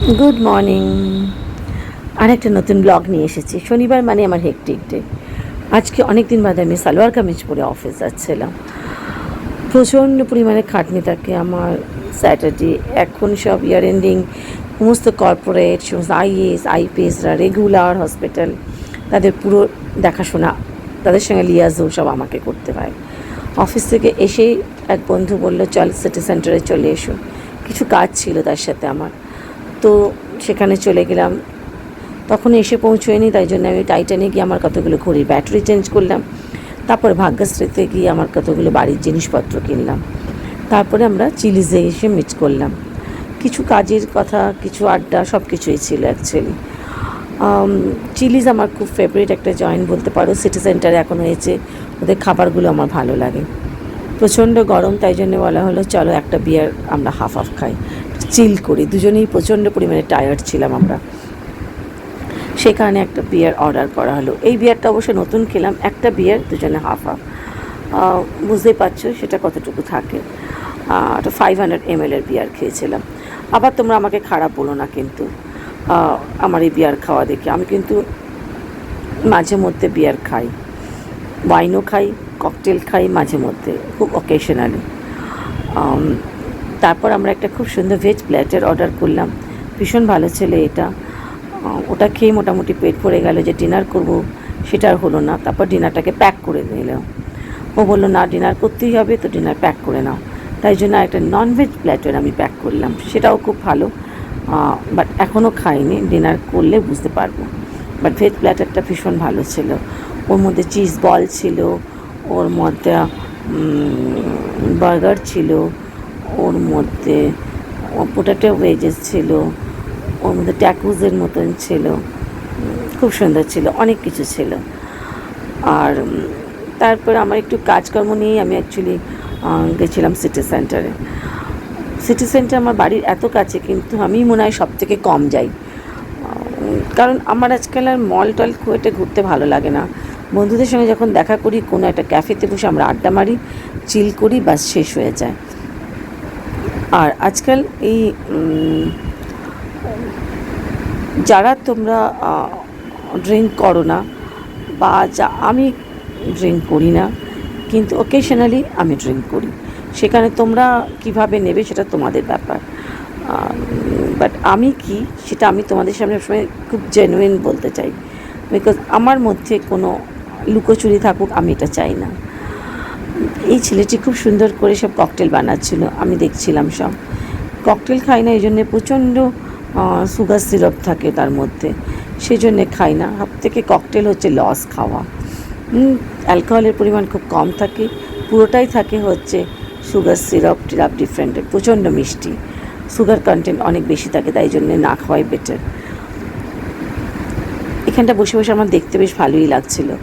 Good morning. আরেকটা নতুন blog নিয়ে এসেছি। শনিবার মানে আমার হেক্টিক ডে। আজকে অনেক দিন বাদে আমি সালোয়ার কামিজ পরে অফিস যাচ্ছিলাম। প্রচণ্ড পরিমাণে খাটনি থাকে আমার স্যাটারডে। এখন সব ইয়ার এন্ডিং সমস্ত কর্পোরেট, সমস্ত আইএস আইপিএসরা রেগুলার হসপিটাল, তাদের পুরো দেখাশোনা, তাদের সঙ্গে লিয়াজও সব আমাকে করতে হয়। অফিস থেকে এসেই এক বন্ধু বলল, চল সিটি সেন্টারে চলে এসো। কিছু কাজ ছিল তার সাথে আমার, তো সেখানে চলে গেলাম। তখন এসে পৌঁছোয়নি, তাই জন্য আমি টাইটানে গিয়ে আমার কতগুলো ঘড়ির ব্যাটারি চেঞ্জ করলাম। তারপরে ভাগ্যশ্রীতে গিয়ে আমার কতগুলো বাড়ির জিনিসপত্র কিনলাম। তারপরে আমরা চিলিজে এসে মিট করলাম। কিছু কাজের কথা, কিছু আড্ডা, সব কিছুই ছিল অ্যাকচুয়ালি। চিলিজ আমার খুব ফেভারিট একটা জয়েন্ট বলতে পারো। সিটি সেন্টারে এখন হয়েছে, ওদের খাবারগুলো আমার ভালো লাগে। প্রচণ্ড গরম, তাই জন্য বলা হলো চলো একটা বিয়ার আমরা হাফ হাফ খাই, চিল করি। দুজনেই প্রচণ্ড পরিমাণে টায়ার্ড ছিলাম আমরা, সেই কারণে একটা বিয়ার অর্ডার করা হলো। এই বিয়ারটা অবশ্য নতুন খেলাম, একটা বিয়ার দুজনে হাফ হাফ। বুঝতেই পারছো সেটা কতটুকু থাকে। একটা 500 ml বিয়ার খেয়েছিলাম। আবার তোমরা আমাকে খারাপ বলো না কিন্তু আমার এই বিয়ার খাওয়া দেখে। আমি কিন্তু মাঝে মধ্যে বিয়ার খাই, ওয়াইনও খাই, ককটেল খাই মাঝে মধ্যে, খুব অকেশনালি। তারপর আমরা একটা খুব সুন্দর ভেজ প্ল্যাটার অর্ডার করলাম, ভীষণ ভালো ছিল এটা। ওটা খেয়ে মোটামুটি পেট ভরে গেল। যে ডিনার করব সেটা আর হলো না। তারপর ডিনারটাকে প্যাক করে নিলাম। ও বললো না ডিনার করতেই হবে, তো ডিনার প্যাক করে নাও। তাই জন্য একটা ননভেজ প্ল্যাটার আমি প্যাক করলাম, সেটাও খুব ভালো। বাট এখনও খাইনি, ডিনার করলে বুঝতে পারবো। বাট ভেজ প্ল্যাটারটা ভীষণ ভালো ছিল। ওর মধ্যে চিজ বল ছিল, ওর মধ্যে বার্গার ছিল, ওর মধ্যে পোটাটো ওয়েজেস ছিল, ওর মধ্যে ট্যাকুজের মতন ছিল, খুব সুন্দর ছিল, অনেক কিছু ছিল। আর তারপর আমার একটু কাজকর্ম নিয়েই আমি অ্যাকচুয়ালি গেছিলাম সিটি সেন্টারে। সিটি সেন্টার আমার বাড়ির এত কাছে, কিন্তু আমি মনে হয় সব থেকে কম যাই। কারণ আমার আজকাল আর মল টল খুব একটা ঘুরতে ভালো লাগে না। বন্ধুদের সঙ্গে যখন দেখা করি, কোনো একটা ক্যাফেতে বসে আমরা আড্ডা মারি, চিল করি, বাস শেষ হয়ে যায়। আর আজকাল এই যারা তোমরা ড্রিঙ্ক করো না, বা আমি ড্রিঙ্ক করি না, কিন্তু ওকেশনালি আমি ড্রিঙ্ক করি, সেখানে তোমরা কিভাবে নেবে সেটা তোমাদের ব্যাপার। বাট আমি কি, সেটা আমি তোমাদের সামনে সবসময় খুব জেনুইন বলতে চাই, বিকজ আমার মধ্যে কোনো লুকোচুরি থাকুক, আমি এটা চাই না। এই ছেলেটি খুব সুন্দর করে সব ককটেল বানাচ্ছিল, আমি দেখছিলাম সব। ককটেল খাই না এই জন্যে, প্রচণ্ড সুগার সিরাপ থাকে তার মধ্যে, সেই জন্যে খাই না। সব থেকে ককটেল হচ্ছে লস খাওয়া। অ্যালকোহলের পরিমাণ খুব কম থাকে, পুরোটাই থাকে হচ্ছে সুগার সিরাপ টিরাপ ডিফারেন্টের, প্রচণ্ড মিষ্টি, সুগার কন্টেন্ট অনেক বেশি থাকে, তাই জন্যে না খাওয়াই বেটার। এখানটা বসে বসে আমার দেখতে বেশ ভালোই লাগছিলো।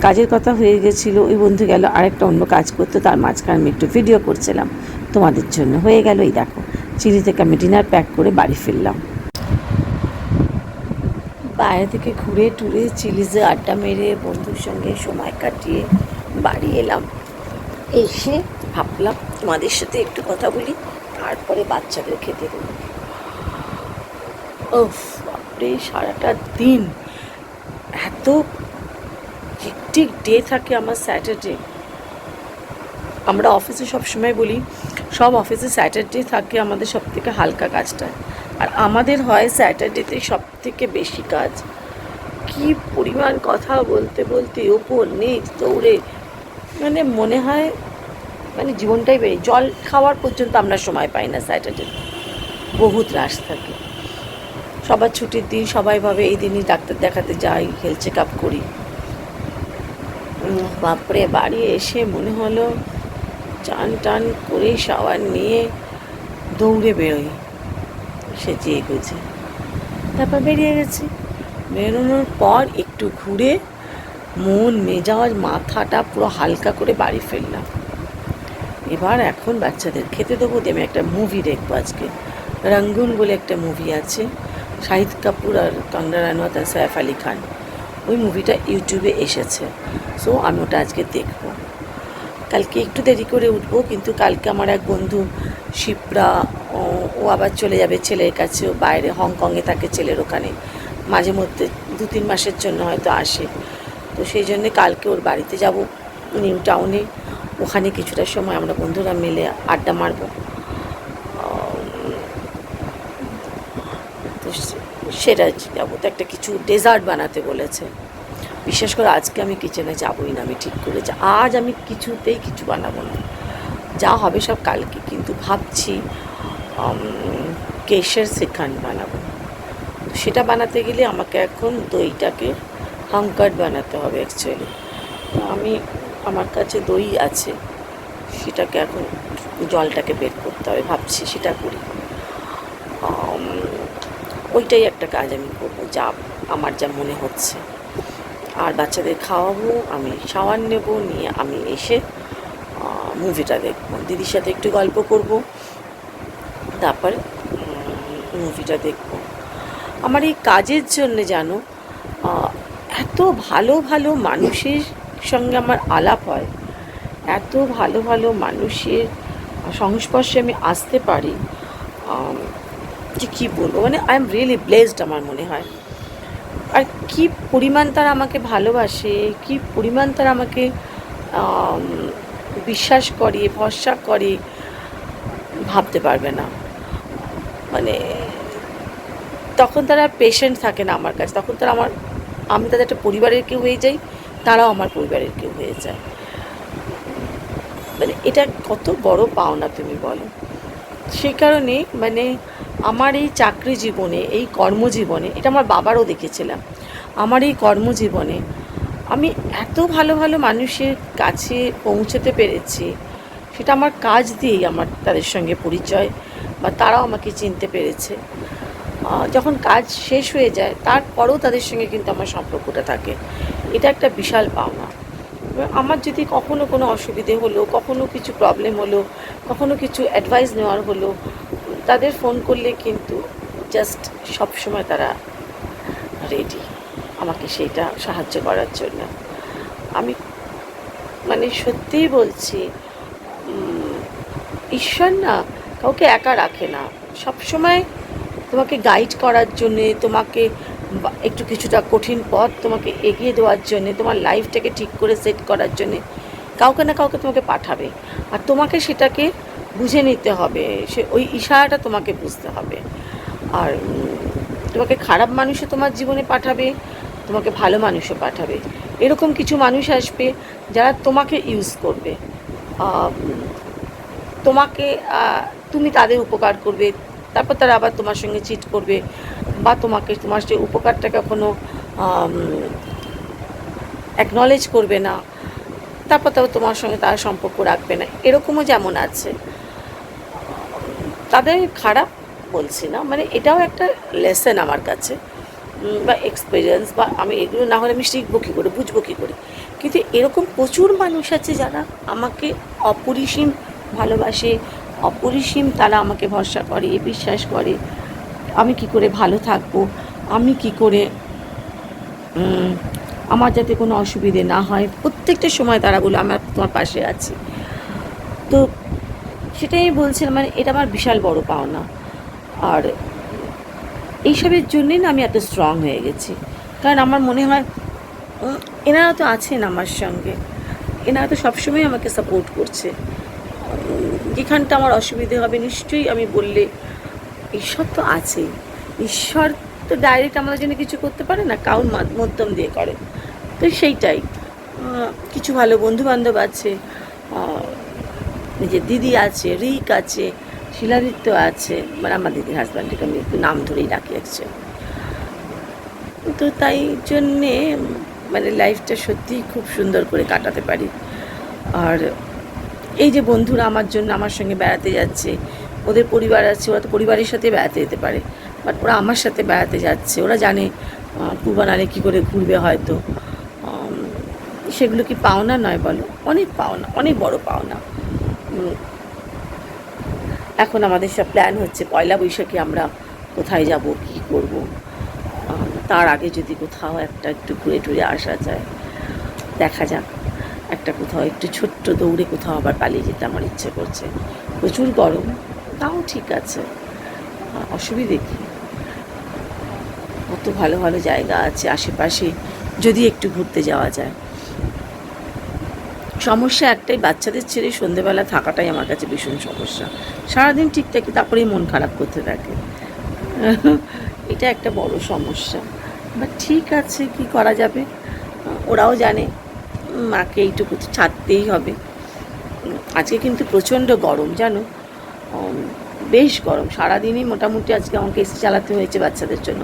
কাজের কথা হয়ে গেছিলো, ওই বন্ধু গেল আরেকটা অন্য কাজ করতে, তার মাঝখানে আমি একটু ভিডিও করছিলাম তোমাদের জন্য। হয়ে গেল এই দেখো, চিলি থেকে আমি ডিনার প্যাক করে বাড়ি ফিরলাম। বাইরে থেকে ঘুরে টুরে চিলিজে আড্ডা মেরে বন্ধুর সঙ্গে সময় কাটিয়ে বাড়ি এলাম। এসে ভাবলাম তোমাদের সাথে একটু কথা বলি, তারপরে বাচ্চাদের খেতে দেবো। ওফ বাপরে, সারাটা দিন এত হেক্টিক ডে থাকে আমার স্যাটারডে। আমরা অফিসে সবসময় বলি, সব অফিসে স্যাটারডে থাকে আমাদের সব থেকে হালকা কাজটা, আর আমাদের হয় স্যাটারডেতে সব থেকে বেশি কাজ। কি পরিমাণ কথা বলতে বলতে ওপর নিচ দৌড়ে, মানে মনে হয় মানে জীবনটাই বেড়ে। জল খাওয়ার পর্যন্ত আমরা সময় পাই না স্যাটারডে, বহুত রাশ থাকে। সবার ছুটির দিন, সবাই ভাবে এই দিনই ডাক্তার দেখাতে যাই, হেলথ চেক আপ করি। বাপরে, বাড়ি এসে মনে হলো চান টান করে শাওয়ার নিয়ে দৌড়ে বেরোই, সেজে গুজে। তারপর বেরিয়ে গেছি। বেরোনোর পর একটু ঘুরে মন মেজাজ মাথাটা পুরো হালকা করে বাড়ি ফিরলাম। এবার এখন বাচ্চাদের খেতে দেবো, দিয়ে আমি একটা মুভি দেখবো আজকে। রঙ্গুন বলে একটা মুভি আছে, শাহিদ কাপুর আর কঙ্গনা রানাওয়াত আর সৈফ আলি খান। ওই মুভিটা ইউটিউবে এসেছে, সো আমি ওটা আজকে দেখবো। কালকে একটু দেরি করে উঠবো, কিন্তু কালকে আমার এক বন্ধু শিপ্রা ও আবার চলে যাবে ছেলের কাছে, ও বাইরে হংকংয়ে থাকে ছেলের ওখানে, মাঝে মধ্যে 2-3 মাসের জন্য হয়তো আসে। তো সেই জন্যে কালকে ওর বাড়িতে যাব নিউ টাউনে, ওখানে কিছুটা সময় আমরা বন্ধুরা মিলে আড্ডা মারবো। তো সেটা যাবো, তো একটা কিছু ডেজার্ট বানাতে বলেছে। বিশেষ করে আজকে আমি কিচেনে যাবোই না, আমি ঠিক করেছি আজ আমি কিছুতেই কিছু বানাবো না, যা হবে সব কালকে। কিন্তু ভাবছি কেশের শ্রীখণ্ড বানাবো। সেটা বানাতে গেলে আমাকে এখন দইটাকে হাঙ্কার্ড বানাতে হবে অ্যাকচুয়ালি। আমি আমার কাছে দই আছে, সেটাকে এখন জলটাকে বের করতে হবে, ভাবছি সেটা করি। ওইটাই একটা কাজ আমি করবো, যা আমার যা মনে হচ্ছে। আর বাচ্চাদের খাওয়াবো, আমি শাওয়ার নেব, নিয়ে আমি এসে মুভিটা দেখবো, দিদির সাথে একটু গল্প করব, তারপরে মুভিটা দেখবো। আমার এই কাজের জন্যে জানো এত ভালো ভালো মানুষের সঙ্গে আমার আলাপ হয়, এত ভালো ভালো মানুষের সংস্পর্শে আমি আসতে পারি যে কী বলবো, মানে আই এম রিয়েলি ব্লেসড আমার মনে হয়। আর কী পরিমাণ তারা আমাকে ভালোবাসে, কী পরিমাণ তারা আমাকে বিশ্বাস করে, ভরসা করে, ভাবতে পারবে না। মানে তখন তারা পেশেন্ট থাকে না আমার কাছে, তখন তারা আমি তাদের একটা পরিবারের কেউ হয়ে যাই, তারাও আমার পরিবারের কেউ হয়ে যায়। মানে এটা কত বড় পাওনা তুমি বলো। সেই কারণে মানে আমার এই চাকরি জীবনে, এই কর্মজীবনে, এটা আমার বাবারও দেখেছিলাম, আমার এই কর্মজীবনে আমি এত ভালো ভালো মানুষের কাছে পৌঁছতে পেরেছি, সেটা আমার কাজ দিয়েই আমার তাদের সঙ্গে পরিচয়, বা তারাও আমাকে চিনতে পেরেছে। যখন কাজ শেষ হয়ে যায় তারপরেও তাদের সঙ্গে কিন্তু আমার সম্পর্কটা থাকে, এটা একটা বিশাল পাওনা। আমার যদি কখনো কোনো অসুবিধে হলো, কখনো কিছু প্রবলেম হলো, কখনো কিছু অ্যাডভাইস নেওয়ার হলো, তাদের ফোন করলে কিন্তু জাস্ট সবসময় তারা রেডি আমাকে সেইটা সাহায্য করার জন্য। আমি মানে সত্যিই বলছি, ঈশ্বর না কাউকে একা রাখে না, সবসময় তোমাকে গাইড করার জন্যে, তোমাকে একটু কিছুটা কঠিন পথ তোমাকে এগিয়ে দেওয়ার জন্যে, তোমার লাইফটাকে ঠিক করে সেট করার জন্যে কাউকে না কাউকে তোমাকে পাঠাবে। আর তোমাকে সেটাকে বুঝে নিতে হবে, সে ওই ইশারাটা তোমাকে বুঝতে হবে। আর তোমাকে খারাপ মানুষও তোমার জীবনে পাঠাবে, তোমাকে ভালো মানুষও পাঠাবে। এরকম কিছু মানুষ আসবে যারা তোমাকে ইউজ করবে, তোমাকে তুমি তাদের উপকার করবে, তারপর তারা আবার তোমার সঙ্গে চিট করবে, বা তোমাকে তোমার সেই উপকারটা কখনো অ্যাকনলেজ করবে না, তারপর তাও তোমার সঙ্গে তারা সম্পর্ক রাখবে না। এরকমও যেমন আছে, তাদের খারাপ বলছি না, মানে এটাও একটা লেসন আমার কাছে, বা এক্সপিরিয়েন্স, বা আমি এগুলো না হলে আমি শিখবো কী করে, বুঝবো কী করে। কিন্তু এরকম প্রচুর মানুষ আছে যারা আমাকে অপরিসীম ভালোবাসে, অপরিসীম তারা আমাকে ভরসা করে, বিশ্বাস করে আমি কি করে ভালো থাকবো, আমি কি করে আমার যাতে কোনো অসুবিধে না হয়, প্রত্যেকটা সময় তারা বলে আমার তোমার পাশে আছি। তো সেটাই বলছিলাম, মানে এটা আমার বিশাল বড় পাওনা। আর এইসবের জন্যই না আমি এত স্ট্রং হয়ে গেছি, কারণ আমার মনে হয় এনারা তো আছেন আমার সঙ্গে, এনারা তো সবসময় আমাকে সাপোর্ট করছে। যেখানটা আমার অসুবিধে হবে নিশ্চয়ই আমি বললে ঈশ্বর তো আছেই, ঈশ্বর তো ডাইরেক্ট আমাদের জন্য কিছু করতে পারে না, কারোর মাধ্যম দিয়ে করে। তো সেইটাই, কিছু ভালো বন্ধুবান্ধব আছে, নিজের দিদি আছে, রিক আছে, শিলাদিত্য আছে, মানে আমার দিদির হাজব্যান্ডকে আমি একটু নাম ধরেই রাখি আছে। তো তাই জন্যে মানে লাইফটা সত্যিই খুব সুন্দর করে কাটাতে পারি। আর এই যে বন্ধুরা আমার জন্য আমার সঙ্গে বেড়াতে যাচ্ছে, ওদের পরিবার আছে, ওরা তো পরিবারের সাথে বেড়াতে যেতে পারে, বাট ওরা আমার সাথে বেড়াতে যাচ্ছে, ওরা জানে পূর্বানালে কী করে ঘুরবে, হয়তো সেগুলো কি পাওনা নয় বলো? অনেক পাওনা, অনেক বড় পাওনা। এখন আমাদের সব প্ল্যান হচ্ছে পয়লা বৈশাখে আমরা কোথায় যাব, কী করব। তার আগে যদি কোথাও একটু ঘুরে টুরে আসা যায়, দেখা যাক। একটা কোথাও একটু ছোট্ট দৌড়ে কোথাও আবার পালিয়ে যেতে আমার ইচ্ছে করছে। প্রচুর গরম, তাও ঠিক আছে, অসুবিধে কী? কত ভালো ভালো জায়গা আছে আশেপাশে, যদি একটু ঘুরতে যাওয়া যায়। সমস্যা একটাই, বাচ্চাদের ছেড়ে সন্ধেবেলা থাকাটাই আমার কাছে ভীষণ সমস্যা। সারাদিন ঠিক থাকি, তারপরেই মন খারাপ করতে থাকে। এটা একটা বড় সমস্যা। বাট ঠিক আছে, কি করা যাবে? ওরাও জানে মাকে এইটুকু ছাড়তেই হবে। আজকে কিন্তু প্রচণ্ড গরম জানো, বেশ গরম। সারাদিনই মোটামুটি আজকে আমাকে এসি চালাতে হয়েছে বাচ্চাদের জন্য।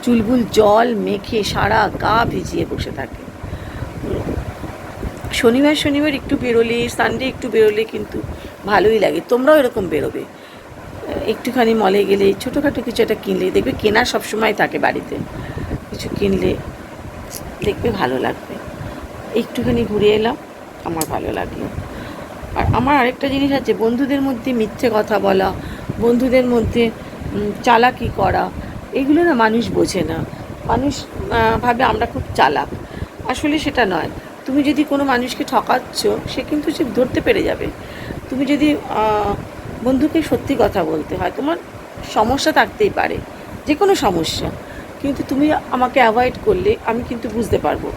চুলবুল জল মেখে সারা গা ভিজিয়ে বসে থাকে। শনিবার একটু বেরোলে, সানডে একটু বেরোলে কিন্তু ভালোই লাগে। তোমরাও এরকম বেরোবে, একটুখানি মলে গেলে, ছোটোখাটো কিছু একটা কিনলে, দেখবে কেনা সবসময় থাকে বাড়িতে, কিছু কিনলে দেখবে ভালো লাগবে। একটুখানি ঘুরে এলাম, আমার ভালো লাগলো। আর আমার আরেকটা জিনিস আছে, বন্ধুদের মধ্যে মিথ্যে কথা বলা, বন্ধুদের মধ্যে চালাকি করা, এগুলো না মানুষ বোঝে না। মানুষ ভাবে আমরা খুব চালাক, আসলে সেটা নয়। তুমি যদি কোনো মানুষকে ঠকাচ্ছ, সে কিন্তু সে ধরতে পেরে যাবে। তুমি যদি বন্ধুকে সত্যি কথা বলতে হয়, তোমার সমস্যা থাকতেই পারে, যে কোনো সমস্যা, কিন্তু তুমি আমাকে অ্যাভয়েড করলে আমি কিন্তু বুঝতে পারবো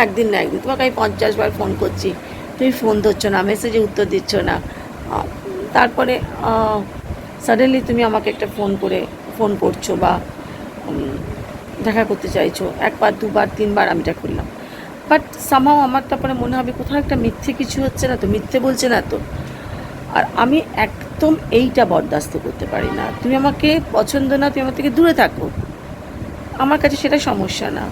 একদিন না একদিন। তোমাকে আমি 50 বার ফোন করছি, তুমি ফোন ধরছো না, মেসেজে উত্তর দিচ্ছ না, তারপরে সাডেনলি তুমি আমাকে একটা ফোন করছো বা দেখা করতে চাইছো, একবার দুবার তিনবার আমি এটা করলাম, বাট সামহাও আমার তারপরে মনে হবে কোথাও একটা মিথ্যে কিছু হচ্ছে না তো, মিথ্যে বলছে না তো। আর আমি একদম এইটা বরদাস্ত করতে পারি না। তুমি আমাকে পছন্দ না, তুমি আমার থেকে দূরে থাকো, আমার কাছে সেটা সমস্যা না।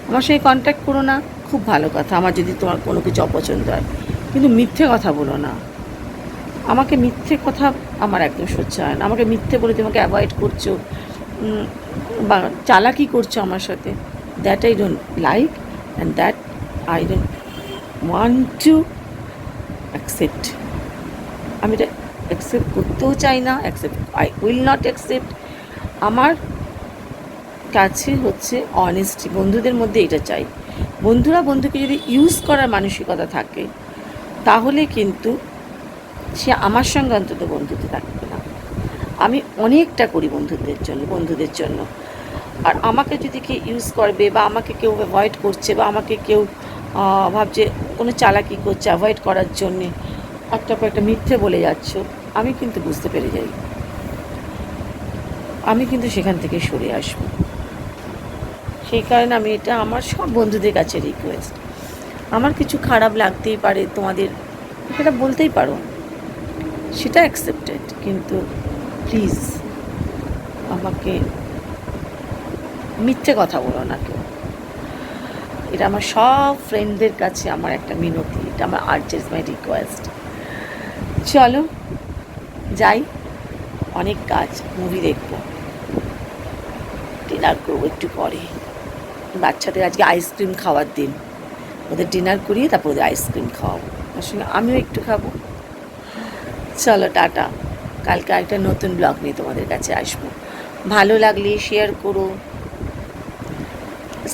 আমার সঙ্গে কন্ট্যাক্ট করো না, খুব ভালো কথা, আমার যদি তোমার কোনো কিছু অপছন্দ হয়, কিন্তু মিথ্যে কথা বলো না। আমাকে মিথ্যে কথা আমার একদম সহ্য হয় না। আমাকে মিথ্যে বলে তোমাকে অ্যাভয়েড করছো বা চালাকি করছো আমার সাথে, that I don't like and that I don't want to accept. আমি এটা অ্যাকসেপ্ট করতেও চাই না, আই উইল নট অ্যাকসেপ্ট। আমার কাছে হচ্ছে অনেস্টি, বন্ধুদের মধ্যে এটা চাই। বন্ধুরা বন্ধুকে যদি ইউজ করার মানসিকতা থাকে, তাহলে কিন্তু সে আমার সঙ্গে অন্তত বন্ধুতে থাকবে না। আমি অনেকটা করি বন্ধুদের জন্য। আর আমাকে যদি কেউ ইউজ করবে বা আমাকে কেউ অ্যাভয়েড করছে বা আমাকে কেউ ভাবছে কোনো চালাকি করছে অ্যাভয়েড করার জন্যে, একটা মিথ্যে বলে যাচ্ছ, আমি কিন্তু বুঝতে পেরে যাই, আমি কিন্তু সেখান থেকে সরে আসবো। সেই কারণে আমি এটা আমার সব বন্ধুদের কাছে রিকোয়েস্ট। আমার কিছু খারাপ লাগতেই পারে, তোমাদের এটা বলতেই পারো, সেটা অ্যাকসেপ্টেড, কিন্তু প্লিজ আমাকে মিথ্যে কথা বলো না কেউ। এটা আমার সব ফ্রেন্ডদের কাছে আমার একটা মিনতি, এটা আমার আর্জেস মাই রিকোয়েস্ট। চলো যাই, অনেক কাজ, মুভি দেখবো, ডিনার করবো একটু পরে। বাচ্চাদের আজকে আইসক্রিম খাওয়ার দিন, ওদের ডিনার করিয়ে তারপর ওদের আইসক্রিম খাওয়াবো, তার সঙ্গে আমিও একটু খাবো। চলো টাটা, কালকে একটা নতুন ব্লগ নিয়ে তোমাদের কাছে আসবো। ভালো লাগলে শেয়ার করো,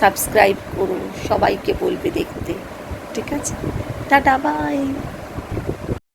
সাবস্ক্রাইব করো, সবাইকে বলবে দেখতে, ঠিক আছে? Tata, by.